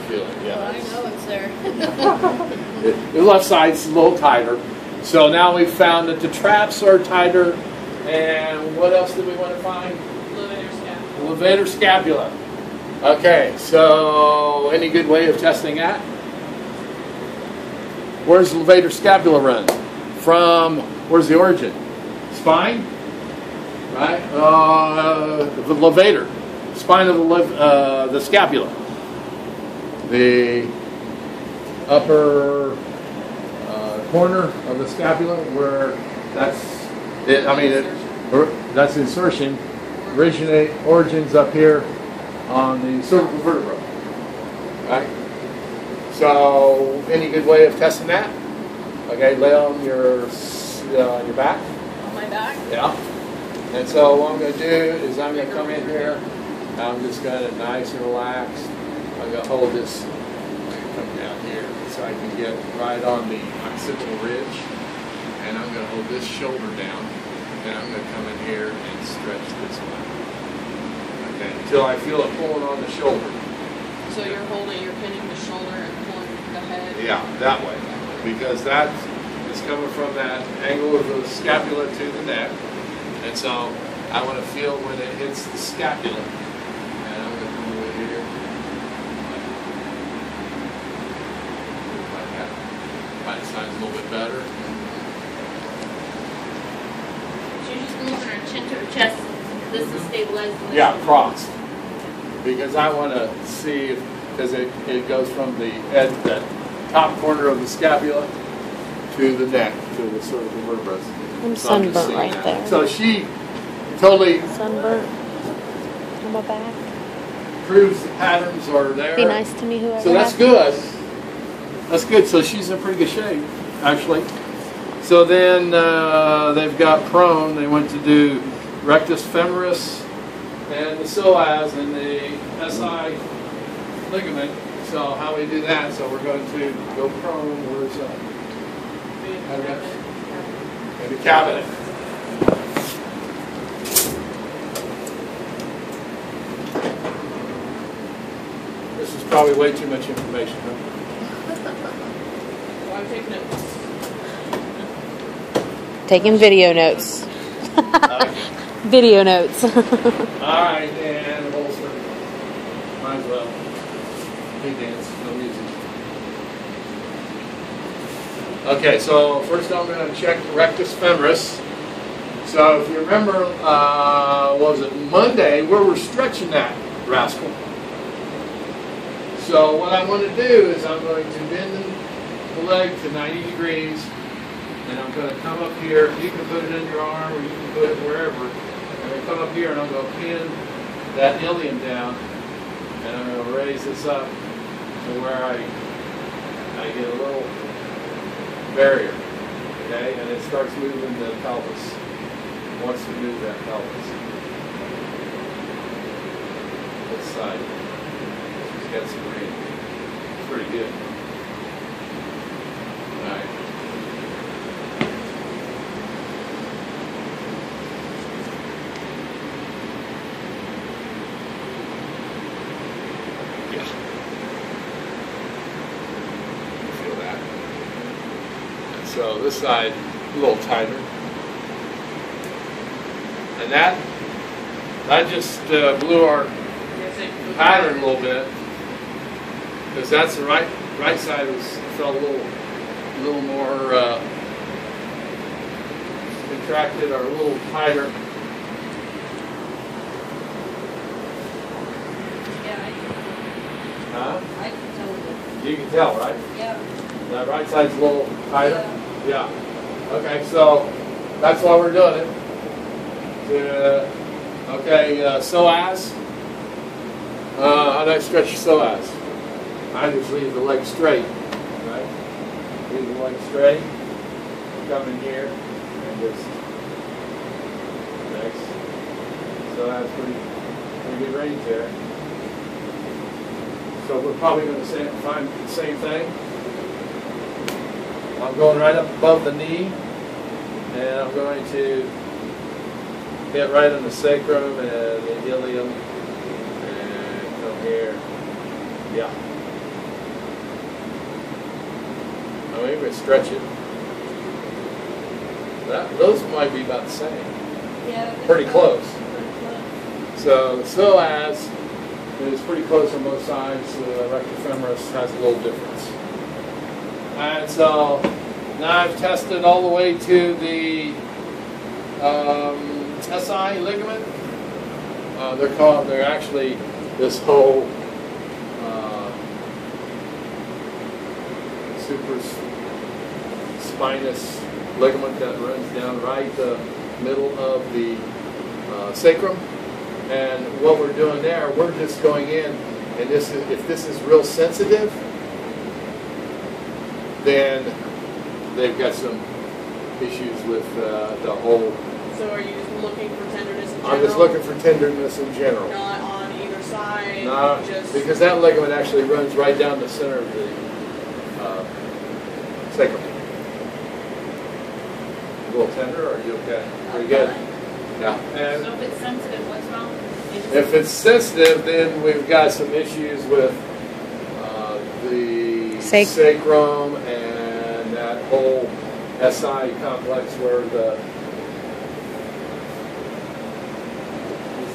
feel it. Yeah. Well, I know it's there. The left side's a little tighter. So now we've found that the traps are tighter. And what else did we want to find? Levator scapula. Levator scapula. Okay, so any good way of testing that? Where's the levator scapula run? From, where's the origin? Spine? Right? The levator. Spine of the scapula. The upper corner of the scapula, where that's it. I mean, that's insertion. Origins up here on the cervical vertebra. Right? So, any good way of testing that? Okay, lay on your back. On my back? Yeah. And so what I'm going to do is I'm going to come in here. I'm just going to nice and relaxed. I'm going to hold this, come down here so I can get right on the occipital ridge. And I'm going to hold this shoulder down. And I'm going to come in here and stretch this way. Okay, until I feel it pulling on the shoulder. So you're pinning the shoulder and pulling the head? Yeah, that way. Because that is coming from that angle of the scapula to the neck. And so I want to feel when it hits the scapula. And I'm going to come over here. Like that. Right side's a little bit better. She's just moving her chin to her chest. This is stabilized. Yeah, crossed. Because I want to see if, because it goes from the top corner of the scapula to the neck, to the cervical vertebrae. I'm sunburnt right there. So she totally Sunburnt on my back. proves the patterns are there. Be nice to me, whoever. So that's good. That's good. So she's in pretty good shape, actually. So then they've got prone. They went to do rectus femoris and the psoas and the SI ligament. So how we do that? So we're going to go prone. Where's that? And the cabinet. This is probably way too much information, huh? Well, I'm taking notes. Taking video notes. Okay. Video notes. All right, and holster. Might as well. Big dance, no music. Okay, so first I'm going to check the rectus femoris. So if you remember, what was it, Monday, where we're stretching that rascal. So what I want to do is I'm going to bend the leg to 90 degrees, and I'm going to come up here. You can put it in your arm, or you can put it wherever. I'm going to come up here, and I'm going to pin that ilium down, and I'm going to raise this up to where I get a little barrier, okay, and it starts moving the pelvis. It wants to move that pelvis. This side. She's got some range. It's pretty good. All right. Yeah. Feel that. So this side a little tighter, and that just blew our pattern a little bit, because that's the right side felt a little more contracted or a little tighter. Yeah, Huh? I can tell you. You can tell, right? Yeah. That right side's a little tighter? Yeah. Okay, so that's why we're doing it. Okay, psoas. How do I stretch your psoas? I just leave the leg straight, right? Leave the leg straight. Come in here and just next. So that's pretty good range there. So we're probably going to find the same thing. I'm going right up above the knee, and I'm going to hit right on the sacrum and the ilium, and come here. Yeah. I'm even stretch it. Those might be about the same. Yeah. Pretty close. Pretty close. So the psoas is pretty close on both sides. The rectus femoris has a little difference. And so now I've tested all the way to the SI ligament. They're actually this whole supraspinous ligament that runs down right the middle of the sacrum. And what we're doing there, we're just going in, and if this is real sensitive, then they've got some issues with the whole. So are you just looking for tenderness in general? I'm just looking for tenderness in general. Not on either side? Not, just... because that ligament actually runs right down the center of the sacrum. A little tender, or are you okay? Pretty good? Yeah. And So if it's sensitive, what's wrong? if it's sensitive, then we've got some issues with the sacrum and that whole SI complex where the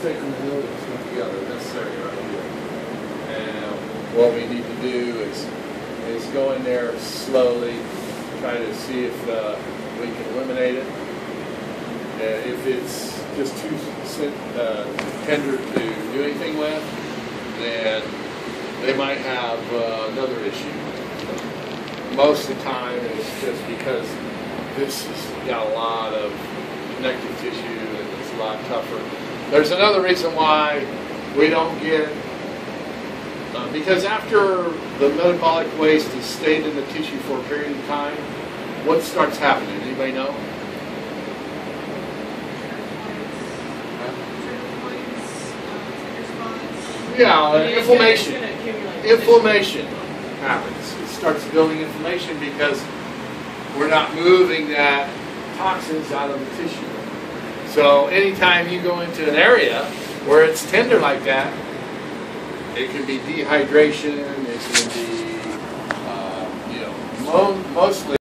sacrum and iliacs come together. This area right here. And what we need to do is go in there slowly, try to see if we can eliminate it. If it's just too tender to do anything with, then they might have another issue. Most of the time it's just because this has got a lot of connective tissue and it's a lot tougher. There's another reason why we don't get, because after the metabolic waste has stayed in the tissue for a period of time, what starts happening? Anybody know? Yeah, inflammation. Inflammation happens. It starts building inflammation because we're not moving that toxins out of the tissue. So anytime you go into an area where it's tender like that, it can be dehydration, it can be, mostly